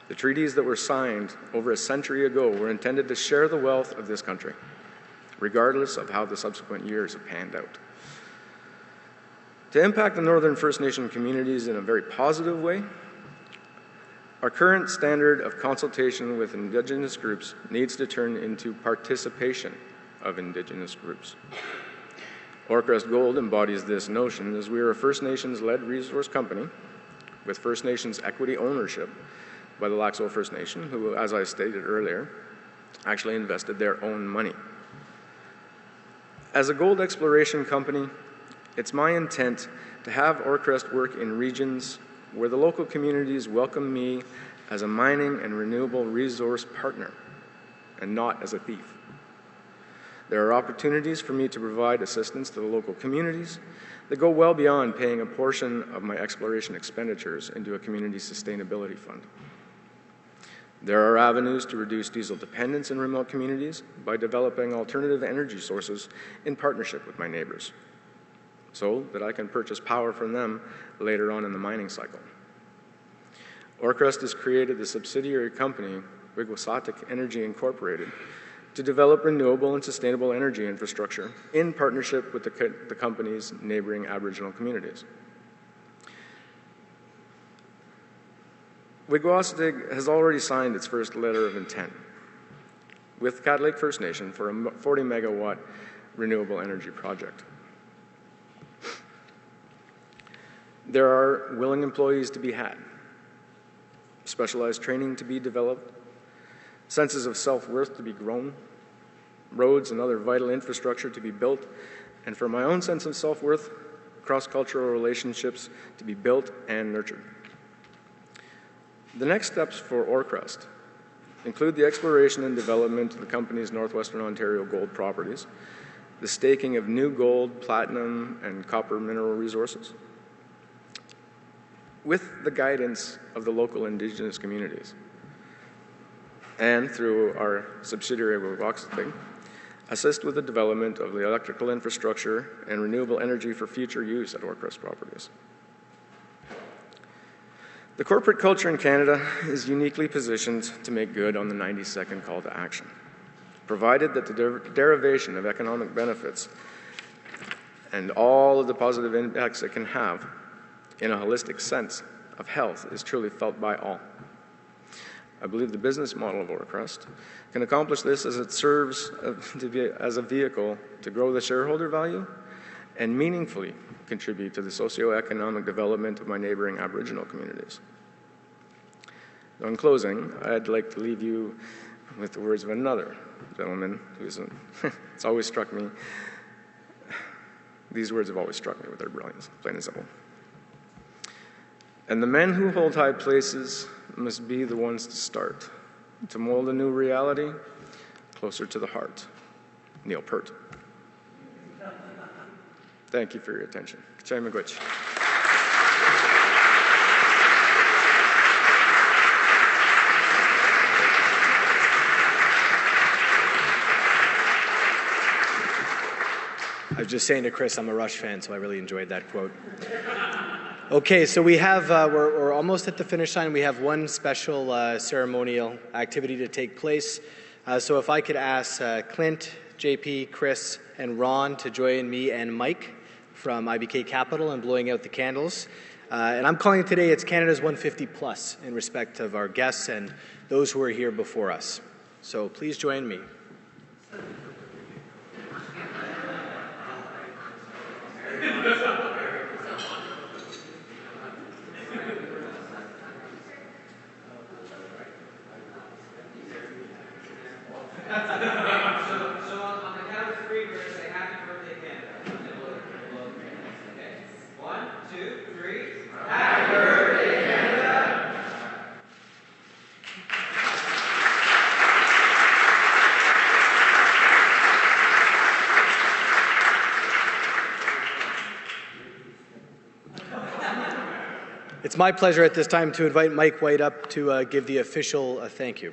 The treaties that were signed over a century ago were intended to share the wealth of this country, regardless of how the subsequent years have panned out. To impact the Northern First Nation communities in a very positive way, our current standard of consultation with Indigenous groups needs to turn into participation of Indigenous groups. Orcrest Gold embodies this notion as we are a First Nations-led resource company with First Nations equity ownership by the Laxo First Nation, who, as I stated earlier, actually invested their own money. As a gold exploration company, it's my intent to have Orcrest work in regions where the local communities welcome me as a mining and renewable resource partner and not as a thief. There are opportunities for me to provide assistance to the local communities that go well beyond paying a portion of my exploration expenditures into a community sustainability fund. There are avenues to reduce diesel dependence in remote communities by developing alternative energy sources in partnership with my neighbors, so that I can purchase power from them later on in the mining cycle. Orcrest has created the subsidiary company, Wigwasatic Energy Incorporated, to develop renewable and sustainable energy infrastructure in partnership with the company's neighboring Aboriginal communities. Wigwasatic has already signed its first letter of intent with Cat Lake First Nation for a 40 megawatt renewable energy project. There are willing employees to be had, specialized training to be developed, senses of self-worth to be grown, roads and other vital infrastructure to be built, and for my own sense of self-worth, cross-cultural relationships to be built and nurtured. The next steps for Orcrest include the exploration and development of the company's Northwestern Ontario gold properties, the staking of new gold, platinum, and copper mineral resources, with the guidance of the local Indigenous communities, and through our subsidiary Wigwasatic, assist with the development of the electrical infrastructure and renewable energy for future use at Orcrest properties. The corporate culture in Canada is uniquely positioned to make good on the 90-second call to action, provided that the derivation of economic benefits and all of the positive impacts it can have in a holistic sense of health is truly felt by all. I believe the business model of Orcrest can accomplish this as it serves as a vehicle to grow the shareholder value and meaningfully contribute to the socioeconomic development of my neighboring Aboriginal communities. Now, in closing, I'd like to leave you with the words of another gentleman who's it's always struck me. These words have always struck me with their brilliance, plain and simple. And the men who hold high places must be the ones to start, to mold a new reality closer to the heart. Neil Peart. Thank you for your attention. K'chay miigwech. I was just saying to Chris, I'm a Rush fan, so I really enjoyed that quote. Okay, so we have, we're almost at the finish line. We have one special ceremonial activity to take place. So if I could ask Clint, JP, Chris, and Ron to join me and Mike from IBK Capital in blowing out the candles. And I'm calling it today, it's Canada's 150 Plus in respect of our guests and those who are here before us. So please join me. It's my pleasure at this time to invite Mike White up to give the official thank you.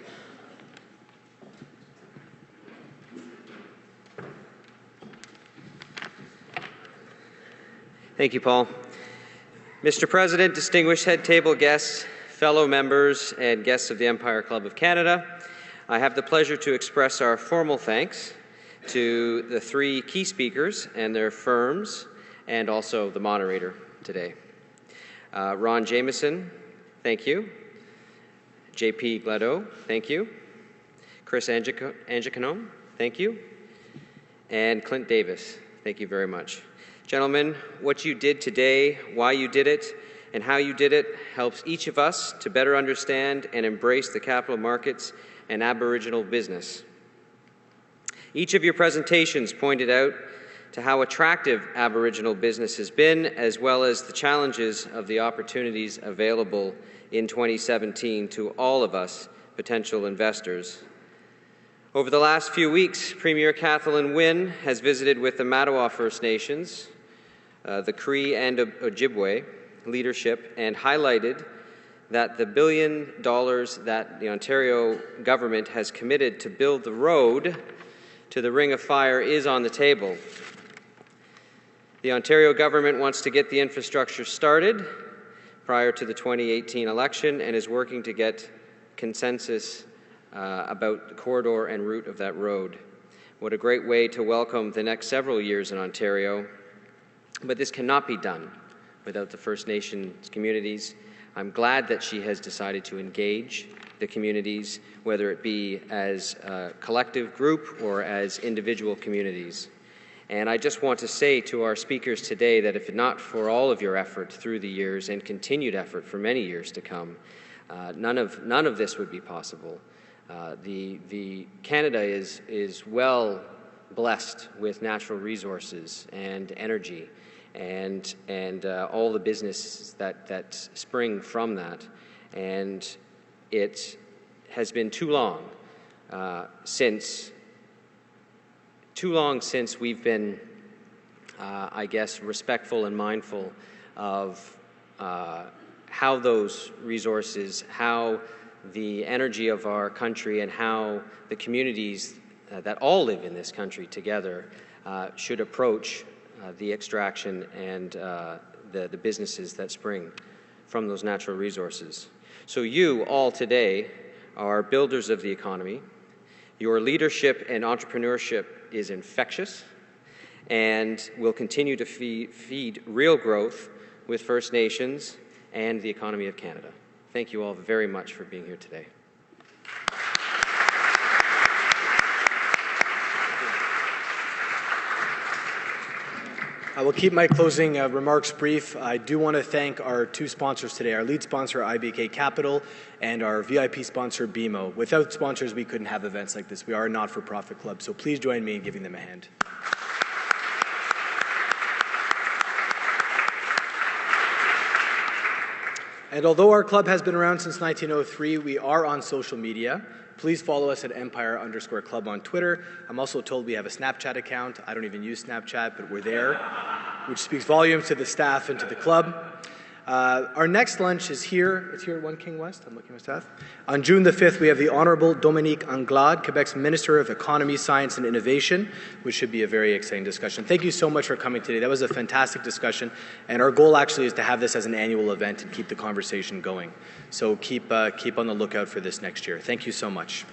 Thank you, Paul. Mr. President, distinguished head table guests, fellow members, and guests of the Empire Club of Canada, I have the pleasure to express our formal thanks to the three key speakers and their firms, and also the moderator today. Ron Jamieson, thank you. JP Gladu, thank you. Chris Angeconeb, thank you. And Clint Davis, thank you very much. Gentlemen, what you did today, why you did it, and how you did it helps each of us to better understand and embrace the capital markets and Aboriginal business. Each of your presentations pointed out to how attractive Aboriginal business has been, as well as the challenges of the opportunities available in 2017 to all of us potential investors. Over the last few weeks, Premier Kathleen Wynne has visited with the Mattawa First Nations, the Cree and Ojibwe leadership, and highlighted that the $1 billion that the Ontario government has committed to build the road to the Ring of Fire is on the table. The Ontario government wants to get the infrastructure started prior to the 2018 election and is working to get consensus about the corridor and route of that road. What a great way to welcome the next several years in Ontario. But this cannot be done without the First Nations communities. I'm glad that she has decided to engage the communities, whether it be as a collective group or as individual communities. And I just want to say to our speakers today that if not for all of your effort through the years and continued effort for many years to come, none of this would be possible. The Canada is well blessed with natural resources and energy and all the businesses that spring from that. And it has been too long since we've been, I guess, respectful and mindful of how those resources, how the energy of our country, and how the communities that all live in this country together should approach the extraction and the businesses that spring from those natural resources. So you all today are builders of the economy. Your leadership and entrepreneurship is infectious and will continue to feed real growth with First Nations and the economy of Canada. Thank you all very much for being here today. I will keep my closing remarks brief. I do want to thank our two sponsors today, our lead sponsor, IBK Capital, and our VIP sponsor, BMO. Without sponsors, we couldn't have events like this. We are a not-for-profit club, so please join me in giving them a hand. And although our club has been around since 1903, we are on social media. Please follow us at Empire_Club on Twitter. I'm also told we have a Snapchat account. I don't even use Snapchat, but we're there, which speaks volumes to the staff and to the club. Our next lunch is here. It's here at 1 King West. I'm looking at my staff. On June the 5th, we have the Honourable Dominique Anglade, Quebec's Minister of Economy, Science and Innovation, which should be a very exciting discussion. Thank you so much for coming today. That was a fantastic discussion, and our goal actually is to have this as an annual event and keep the conversation going. So keep on the lookout for this next year. Thank you so much.